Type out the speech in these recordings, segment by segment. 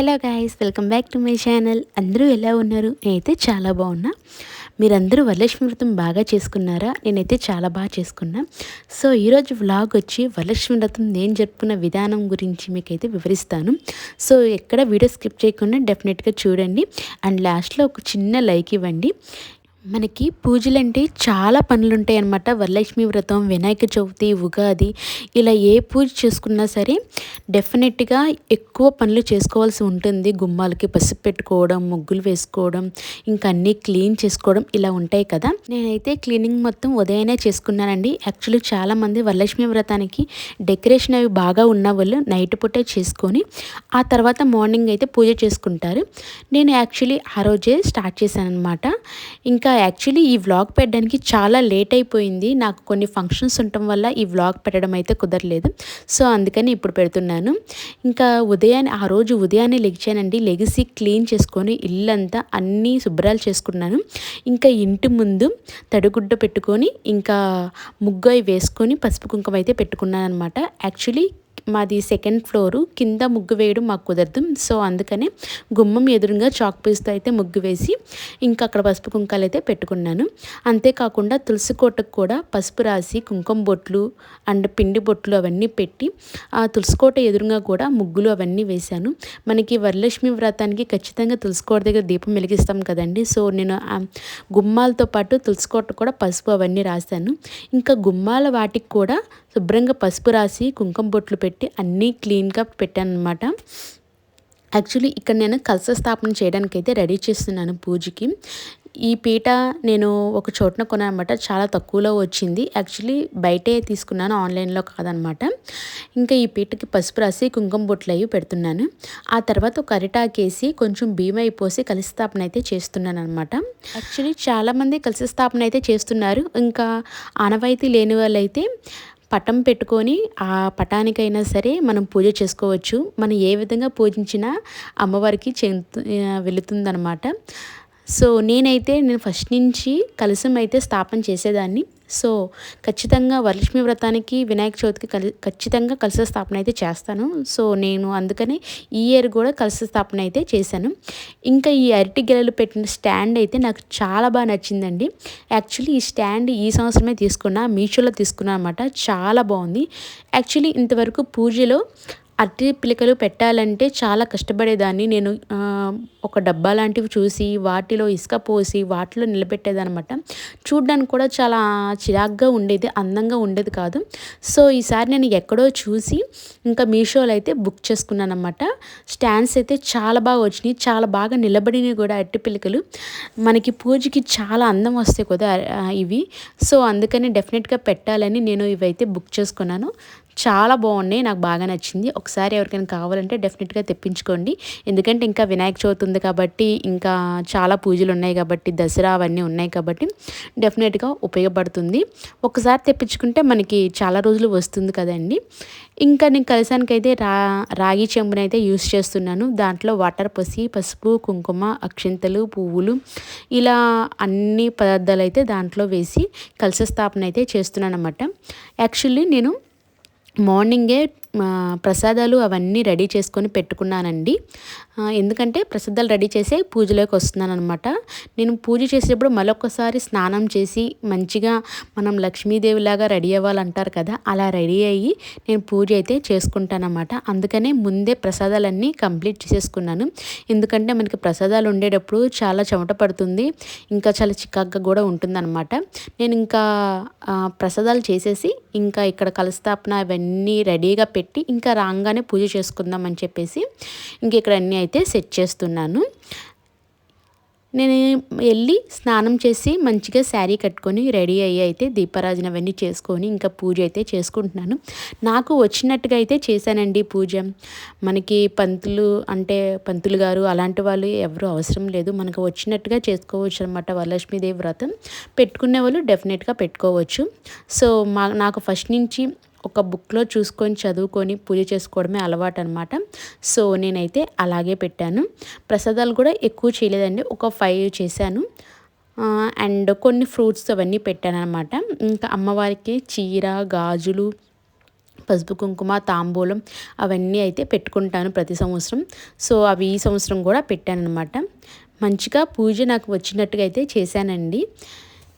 Hello guys, welcome back to my channel. అందరూ ఎలా ఉన్నారు? నేనైతే చాలా బాగున్నా. మీరందరూ వరలక్ష్మి వ్రతం బాగా చేసుకున్నారా? నేనైతే చాలా బాగా చేసుకున్నా. సో ఈరోజు వ్లాగ్ వచ్చి వరలక్ష్మి వ్రతం నేను జరుపుకున్న విధానం గురించి మీకైతే వివరిస్తాను. సో ఎక్కడ వీడియో స్కిప్ చేయకుండా డెఫినెట్గా చూడండి. అండ్ లాస్ట్లో ఒక చిన్న లైక్ ఇవ్వండి. మనకి పూజలంటే చాలా పనులు ఉంటాయి అన్నమాట. వరలక్ష్మి వ్రతం, వినాయక చవితి, ఉగాది ఇలా ఏ పూజ చేసుకున్నా సరే డెఫినెట్గా ఎక్కువ పనులు చేసుకోవాల్సి ఉంటుంది. గుమ్మాలకి పసుపు పెట్టుకోవడం, ముగ్గులు వేసుకోవడం, ఇంకా అన్నీ క్లీన్ చేసుకోవడం ఇలా ఉంటాయి కదా. నేనైతే క్లీనింగ్ మొత్తం ఉదయాన్నే చేసుకున్నానండి. యాక్చువల్లీ చాలామంది వరలక్ష్మి వ్రతానికి డెకరేషన్ అవి బాగా ఉన్న వాళ్ళు నైట్ పూటే చేసుకొని ఆ తర్వాత మార్నింగ్ అయితే పూజ చేసుకుంటారు. నేను యాక్చువల్లీ ఆ రోజే స్టార్ట్ చేశాను అనమాట. ఇంకా యాక్చువల్లీ ఈ వ్లాగ్ పెట్టడానికి చాలా లేట్ అయిపోయింది. నాకు కొన్ని ఫంక్షన్స్ ఉండటం వల్ల ఈ వ్లాగ్ పెట్టడం అయితే కుదరలేదు. సో అందుకని ఇప్పుడు పెడుతున్నాను. ఇంకా ఆ రోజు ఉదయాన్నే లెగిచానండి. లెగిసి క్లీన్ చేసుకొని ఇల్లంతా అన్నీ శుభ్రాలు చేసుకున్నాను. ఇంకా ఇంటి ముందు తడిగుడ్డ పెట్టుకొని ఇంకా ముగ్గు వేసుకొని పసుపు కుంకుమ అయితే పెట్టుకున్నాను అనమాట. యాక్చువల్లీ మాది సెకండ్ ఫ్లోరు, కింద ముగ్గు వేయడం మాకు కుదరదు. సో అందుకనే గుమ్మం ఎదురుగా చాక్ పీస్తో అయితే ముగ్గు వేసి ఇంకా అక్కడ పసుపు కుంకాలు అయితే పెట్టుకున్నాను. అంతేకాకుండా తులసి కోటకు కూడా పసుపు రాసి కుంకుమ బొట్లు అండ్ పిండి బొట్లు అవన్నీ పెట్టి ఆ తులసి కోట ఎదురుగా కూడా ముగ్గులు అవన్నీ వేశాను. మనకి వరలక్ష్మి వ్రతానికి ఖచ్చితంగా తులసి కోట దగ్గర దీపం వెలిగిస్తాం కదండి. సో నేను గుమ్మాలతో పాటు తులసి కోట కూడా పసుపు అవన్నీ రాశాను. ఇంకా గుమ్మాల వాటికి కూడా శుభ్రంగా పసుపు రాసి కుంకుమ బొట్లు పెట్టి అన్నీ క్లీన్గా పెట్టాను అనమాట. యాక్చువల్లీ ఇక్కడ నేను కలశ స్థాపన చేయడానికి అయితే రెడీ చేస్తున్నాను పూజకి. ఈ పీట నేను ఒక చోటన కొన్నాను అనమాట. చాలా తక్కువలో వచ్చింది. యాక్చువల్లీ బయటే తీసుకున్నాను, ఆన్లైన్లో కాదనమాట. ఇంకా ఈ పీటకి పసుపు రాసి కుంకుమ బొట్లు అవి పెడుతున్నాను. ఆ తర్వాత ఒక అరిటాకేసి కొంచెం బియ్యం అయిపోసి కలశ స్థాపన అయితే చేస్తున్నాను అనమాట. యాక్చువల్లీ చాలామంది కలశ స్థాపన అయితే చేస్తున్నారు. ఇంకా ఆనవాయితీ లేని వాళ్ళైతే పటం పెట్టుకొని ఆ పటానికైనా సరే మనం పూజ చేసుకోవచ్చు. మనం ఏ విధంగా పూజించినా అమ్మవారికి వెళుతుందనమాట. సో నేను ఫస్ట్ నుంచి కలశం అయితే స్థాపన చేసేదాన్ని. సో ఖచ్చితంగా వరలక్ష్మి వ్రతానికి, వినాయక చవితికి ఖచ్చితంగా కలశ స్థాపన అయితే చేస్తాను. సో నేను అందుకని ఈ ఇయర్ కూడా కలశ స్థాపన అయితే చేశాను. ఇంకా ఈ అరటి గెలలు పెట్టిన స్టాండ్ అయితే నాకు చాలా బాగా నచ్చిందండి. యాక్చువల్లీ ఈ స్టాండ్ ఈ సంవత్సరమే తీసుకున్నా, మీషోలో తీసుకున్నా అనమాట. చాలా బాగుంది. యాక్చువల్లీ ఇంతవరకు పూజలో అరటి పిలకలు పెట్టాలంటే చాలా కష్టపడేదాన్ని. నేను ఒక డబ్బా లాంటివి చూసి వాటిలో ఇసుక పోసి వాటిలో నిలబెట్టేదనమాట. చూడ్డానికి కూడా చాలా చిరాగ్గా ఉండేది, అందంగా ఉండేది కాదు. సో ఈసారి నేను ఎక్కడో చూసి ఇంకా మీషోలో అయితే బుక్ చేసుకున్నాను అనమాట. స్టాండ్స్ అయితే చాలా బాగా వచ్చినాయి, చాలా బాగా నిలబడినవి కూడా అరటి పిలకలు. మనకి పూజకి చాలా అందం వస్తాయి కదా ఇవి. సో అందుకని డెఫినెట్గా పెట్టాలని నేను ఇవైతే బుక్ చేసుకున్నాను. చాలా బాగున్నాయి, నాకు బాగా నచ్చింది. ఒకసారి ఎవరికైనా కావాలంటే డెఫినెట్గా తెప్పించుకోండి. ఎందుకంటే ఇంకా వినాయక చవితి ఉంది కాబట్టి, ఇంకా చాలా పూజలు ఉన్నాయి కాబట్టి, దసరా అవన్నీ ఉన్నాయి కాబట్టి డెఫినెట్గా ఉపయోగపడుతుంది. ఒకసారి తెప్పించుకుంటే మనకి చాలా రోజులు వస్తుంది కదండి. ఇంకా నేను కలశానికైతే రాగి చెంబునైతే యూస్ చేస్తున్నాను. దాంట్లో వాటర్ పోసి పసుపు, కుంకుమ, అక్షింతలు, పువ్వులు ఇలా అన్ని పదార్థాలు అయితే దాంట్లో వేసి కలశ స్థాపన అయితే చేస్తున్నాను అన్నమాట. యాక్చువల్లీ నేను మార్నింగే ప్రసాదాలు అవన్నీ రెడీ చేసుకొని పెట్టుకున్నానండి. ఎందుకంటే ప్రసాదాలు రెడీ చేసే పూజలోకి వస్తున్నాను అనమాట. నేను పూజ చేసేటప్పుడు మరొకసారి స్నానం చేసి మంచిగా మనం లక్ష్మీదేవిలాగా రెడీ అవ్వాలంటారు కదా, అలా రెడీ అయ్యి నేను పూజ అయితే చేసుకుంటానమాట. అందుకనే ముందే ప్రసాదాలన్నీ కంప్లీట్ చేసేసుకున్నాను. ఎందుకంటే మనకి ప్రసాదాలు ఉండేటప్పుడు చాలా చెమట పడుతుంది, ఇంకా చాలా చికాగ్గా కూడా ఉంటుందన్నమాట. నేను ఇంకా ప్రసాదాలు చేసేసి ఇంకా ఇక్కడ కలస్థాపన అవన్నీ రెడీగా పెట్టి ఇంకా రాగానే పూజ చేసుకుందాం అని చెప్పేసి ఇంక ఇక్కడ అన్నీ అయితే సెట్ చేస్తున్నాను. నేను వెళ్ళి స్నానం చేసి మంచిగా శారీ కట్టుకొని రెడీ అయ్యి అయితే దీపారాజన అవన్నీ చేసుకొని ఇంకా పూజ అయితే చేసుకుంటున్నాను. నాకు వచ్చినట్టుగా అయితే చేశానండి పూజ. మనకి పంతులు గారు అలాంటి వాళ్ళు ఎవరు అవసరం లేదు. మనకు వచ్చినట్టుగా చేసుకోవచ్చు అనమాట. వరలక్ష్మీదేవి వ్రతం పెట్టుకునే వాళ్ళు డెఫినెట్గా పెట్టుకోవచ్చు. సో నాకు ఫస్ట్ నుంచి ఒక బుక్లో చూసుకొని చదువుకొని పూజ చేసుకోవడమే అలవాటు అనమాట. సో నేనైతే అలాగే పెట్టాను. ప్రసాదాలు కూడా ఎక్కువ చేయలేదండి, ఒక 5 చేశాను. అండ్ కొన్ని ఫ్రూట్స్ అవన్నీ పెట్టాను అనమాట. ఇంకా అమ్మవారికి చీర, గాజులు, పసుపు కుంకుమ తాంబూలం అవన్నీ అయితే పెట్టుకుంటాను ప్రతి సంవత్సరం. సో అవి ఈ సంవత్సరం కూడా పెట్టానన్నమాట. మంచిగా పూజ నాకు వచ్చినట్టుగా అయితే చేశానండి.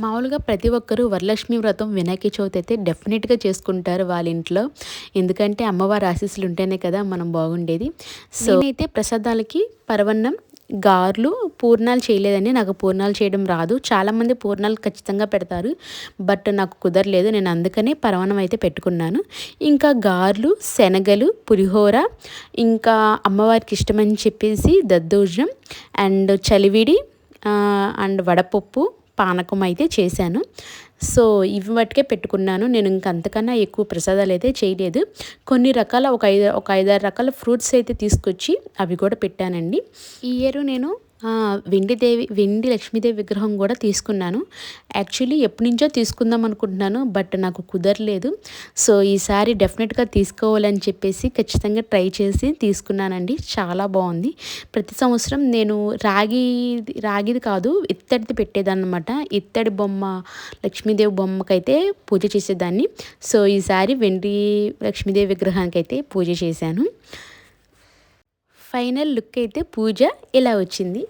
మామూలుగా ప్రతి ఒక్కరూ వరలక్ష్మి వ్రతం వినాయక చవితి అయితే డెఫినెట్గా చేసుకుంటారు వాళ్ళ ఇంట్లో. ఎందుకంటే అమ్మవారి ఆశీస్సులు ఉంటేనే కదా మనం బాగుండేది. సో నేనైతే ప్రసాదాలకి పరవన్నం, గారెలు, పూర్ణాలు చేయలేదండి. నాకు పూర్ణాలు చేయడం రాదు. చాలామంది పూర్ణాలు ఖచ్చితంగా పెడతారు, బట్ నాకు కుదరలేదు. నేను అందుకనే పరవన్నం అయితే పెట్టుకున్నాను. ఇంకా గారెలు, శనగలు, పులిహోర, ఇంకా అమ్మవారికి ఇష్టమని చెప్పేసి దద్దోజనం అండ్ చలివిడి అండ్ వడపప్పు, పానకం అయితే చేశాను. సో ఇవి మట్టుకే పెట్టుకున్నాను. నేను ఇంక అంతకన్నా ఎక్కువ ప్రసాదాలు అయితే చేయలేదు. కొన్ని రకాల ఒక 5-6 రకాల ఫ్రూట్స్ అయితే తీసుకొచ్చి అవి కూడా పెట్టానండి. ఈ ఇయర్ నేను వెండి లక్ష్మీదేవి విగ్రహం కూడా తీసుకున్నాను. యాక్చువల్లీ ఎప్పటి నుంచో తీసుకుందాం అనుకుంటున్నాను, బట్ నాకు కుదరలేదు. సో ఈసారి డెఫినెట్గా తీసుకోవాలని చెప్పేసి ఖచ్చితంగా ట్రై చేసి తీసుకున్నానండి. చాలా బాగుంది. ప్రతి సంవత్సరం నేను రాగిది కాదు, ఇత్తడిది పెట్టేదాన్నమాట. ఇత్తడి బొమ్మ, లక్ష్మీదేవి బొమ్మకైతే పూజ చేసేదాన్ని. సో ఈసారి వెండి లక్ష్మీదేవి విగ్రహానికి అయితే పూజ చేశాను. ఫైనల్ లుక్ అయితే పూజ ఇలా వచ్చింది.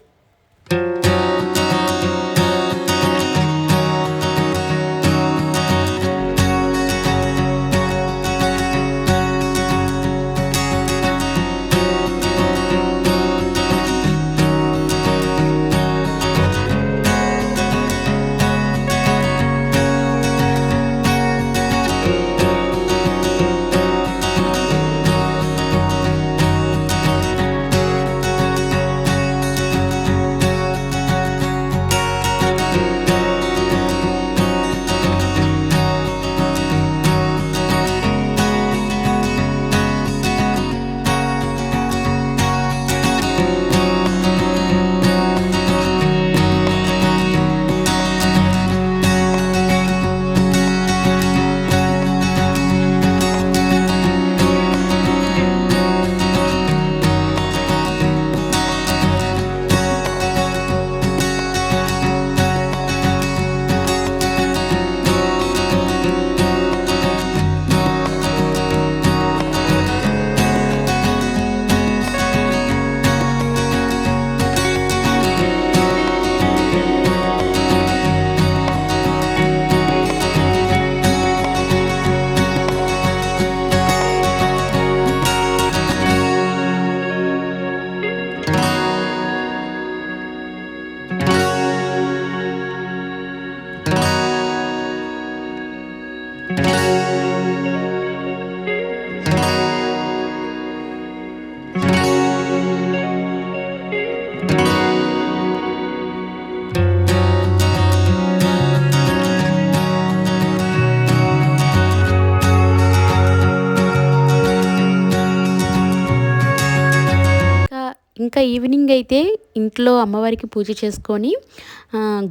ఇంకా ఈవినింగ్ అయితే ఇంట్లో అమ్మవారికి పూజ చేసుకొని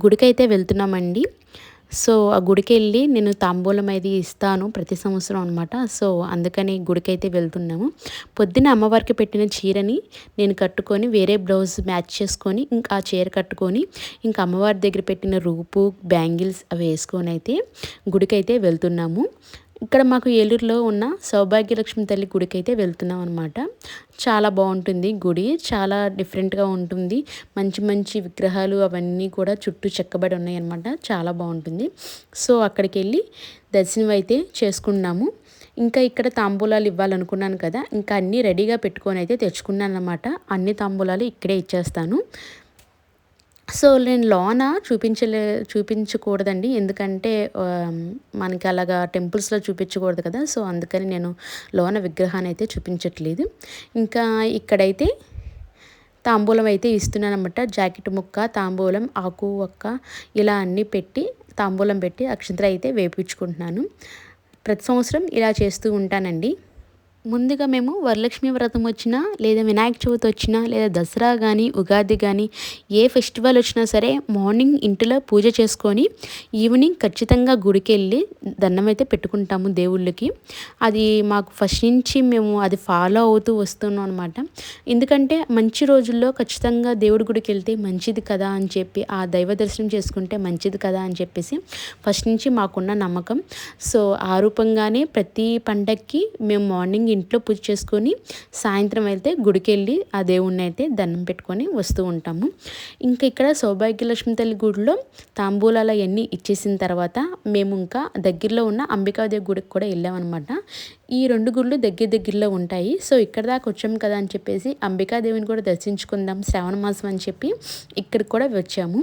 గుడికైతే వెళ్తున్నామండి. సో ఆ గుడికి వెళ్ళి నేను తాంబూలం అది ఇస్తాను ప్రతి సంవత్సరం అనమాట. సో అందుకని గుడికైతే వెళ్తున్నాము. పొద్దున్న అమ్మవారికి పెట్టిన చీరని నేను కట్టుకొని వేరే బ్లౌజ్ మ్యాచ్ చేసుకొని ఇంకా ఆ చీర కట్టుకొని ఇంకా అమ్మవారి దగ్గర పెట్టిన రూపు, బ్యాంగిల్స్ అవి వేసుకొని అయితే గుడికైతే వెళ్తున్నాము. ఇక్కడ మాకు ఏలూరులో ఉన్న సౌభాగ్యలక్ష్మి తల్లి గుడికి అయితే వెళ్తున్నాం అనమాట. చాలా బాగుంటుంది గుడి, చాలా డిఫరెంట్గా ఉంటుంది. మంచి మంచి విగ్రహాలు అవన్నీ కూడా చుట్టూ చెక్కబడి ఉన్నాయి అనమాట. చాలా బాగుంటుంది. సో అక్కడికి వెళ్ళి దర్శనం అయితే చేసుకున్నాము. ఇంకా ఇక్కడ తాంబూలాలు ఇవ్వాలనుకున్నాను కదా, ఇంకా అన్నీ రెడీగా పెట్టుకొని అయితే తెచ్చుకున్నాను అనమాట. అన్ని తాంబూలాలు ఇక్కడే ఇచ్చేస్తాను. సో నేను లోన చూపించకూడదండి, ఎందుకంటే మనకి అలాగా టెంపుల్స్లో చూపించకూడదు కదా. సో అందుకని నేను లోన విగ్రహాన్ని అయితే చూపించట్లేదు. ఇంకా ఇక్కడైతే తాంబూలం అయితే ఇస్తున్నాను అనమాట. జాకెట్ ముక్క, తాంబూలం, ఆకు ఒక్క ఇలా అన్నీ పెట్టి తాంబూలం పెట్టి అక్షంతలు అయితే వేపించుకుంటున్నాను. ప్రతి సంవత్సరం ఇలా చేస్తూ ఉంటానండి. ముందుగా మేము వరలక్ష్మి వ్రతం వచ్చినా లేదా వినాయక చవితి వచ్చినా లేదా దసరా కానీ ఉగాది కానీ ఏ ఫెస్టివల్ వచ్చినా సరే మార్నింగ్ ఇంటిలో పూజ చేసుకొని ఈవినింగ్ ఖచ్చితంగా గుడికి వెళ్ళి దండం అయితే పెట్టుకుంటాము దేవుళ్ళకి. అది మాకు ఫస్ట్ నుంచి మేము అది ఫాలో అవుతూ వస్తున్నాం అనమాట. ఎందుకంటే మంచి రోజుల్లో ఖచ్చితంగా దేవుడి గుడికి వెళ్తే మంచిది కదా అని చెప్పి, ఆ దైవ దర్శనం చేసుకుంటే మంచిది కదా అని చెప్పేసి ఫస్ట్ నుంచి మాకున్న నమ్మకం. సో ఆ రూపంగానే ప్రతి పండక్కి మేము మార్నింగ్ ఇంట్లో పూజ చేసుకొని సాయంత్రం అయితే గుడికి వెళ్ళి ఆ దేవుణ్ణి అయితే దండం పెట్టుకొని వస్తూ ఉంటాము. ఇంకా ఇక్కడ సౌభాగ్యలక్ష్మి తల్లి గుడిలో తాంబూలాలు అవన్నీ ఇచ్చేసిన తర్వాత మేము ఇంకా దగ్గరలో ఉన్న అంబికాదేవి గుడికి కూడా వెళ్ళామన్నమాట. ఈ 2 గుళ్ళు దగ్గరలో ఉంటాయి. సో ఇక్కడ దాకా వచ్చాము కదా అని చెప్పేసి అంబికాదేవిని కూడా దర్శించుకుందాం శ్రావణ మాసం అని చెప్పి ఇక్కడికి కూడా వచ్చాము.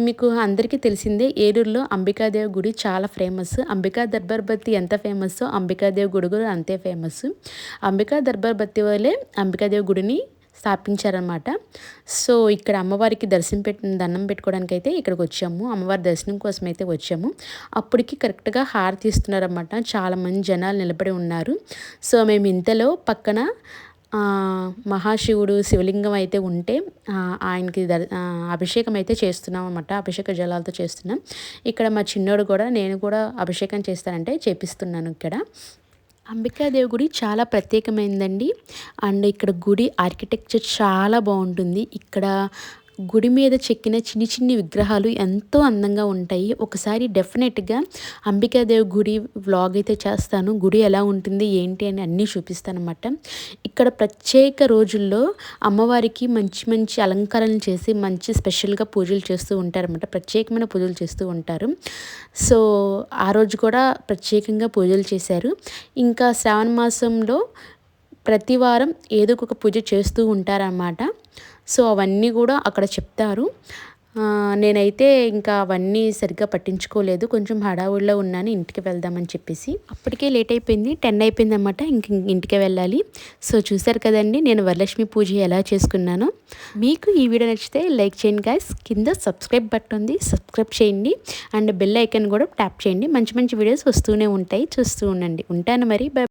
మీకు అందరికీ తెలిసిందే, ఏలూరులో అంబికాదేవి గుడి చాలా ఫేమస్. అంబికా దర్బార్ బత్తి ఎంత ఫేమస్సో అంబికాదేవి గుడి కూడా అంతే ఫేమస్. అంబికా దర్బార్ బత్తి వాళ్ళే అంబికాదేవి గుడిని స్థాపించారనమాట. సో ఇక్కడ అమ్మవారికి దండం పెట్టుకోవడానికి అయితే ఇక్కడికి వచ్చాము. అమ్మవారి దర్శనం కోసం అయితే వచ్చాము. అప్పటికి కరెక్ట్గా హారతి ఇస్తున్నారన్నమాట. చాలామంది జనాలు నిలబడి ఉన్నారు. సో మేము ఇంతలో పక్కన మహాశివుడు శివలింగం అయితే ఉంటే ఆయనకి అభిషేకం అయితే చేస్తున్నాం అన్నమాట. అభిషేక జలాలతో చేస్తున్నాం. ఇక్కడ మా చిన్నోడు కూడా నేను కూడా అభిషేకం చేస్తానంటే చేపిస్తున్నాను. ఇక్కడ అంబికాదేవి గుడి చాలా ప్రత్యేకమైందండి. అండ్ ఇక్కడ గుడి ఆర్కిటెక్చర్ చాలా బాగుంటుంది. ఇక్కడ గుడి మీద చెక్కిన చిన్ని విగ్రహాలు ఎంతో అందంగా ఉంటాయి. ఒకసారి డెఫినెట్గా అంబికాదేవి గుడి వ్లాగ్ అయితే చేస్తాను. గుడి ఎలా ఉంటుంది ఏంటి అని అన్నీ చూపిస్తాను అన్నమాట. ఇక్కడ ప్రత్యేక రోజుల్లో అమ్మవారికి మంచి అలంకరణలు చేసి మంచి స్పెషల్గా పూజలు చేస్తూ ఉంటారన్నమాట. ప్రత్యేకమైన పూజలు చేస్తూ ఉంటారు. సో ఆ రోజు కూడా ప్రత్యేకంగా పూజలు చేశారు. ఇంకా శ్రావణ మాసంలో ప్రతి వారం ఏదో ఒక పూజ చేస్తూ ఉంటారన్నమాట. సో అవన్నీ కూడా అక్కడ చెప్తారు. నేనైతే ఇంకా అవన్నీ సరిగ్గా పట్టించుకోలేదు. కొంచెం హడావుడిలో ఉన్నాను ఇంటికి వెళ్దామని చెప్పేసి. అప్పటికే లేట్ అయిపోయింది, 10 అయిపోయింది అన్నమాట. ఇంటికే వెళ్ళాలి. సో చూసారు కదండి నేను వరలక్ష్మి పూజ ఎలా చేసుకున్నానో. మీకు ఈ వీడియో నచ్చితే లైక్ చేయండి గైస్. కింద సబ్స్క్రైబ్ బటన్ ఉంది, సబ్స్క్రైబ్ చేయండి. అండ్ బెల్ ఐకాన్ కూడా ట్యాప్ చేయండి. మంచి వీడియోస్ వస్తూనే ఉంటాయి, చూస్తూ ఉండండి. ఉంటాను మరి. బై.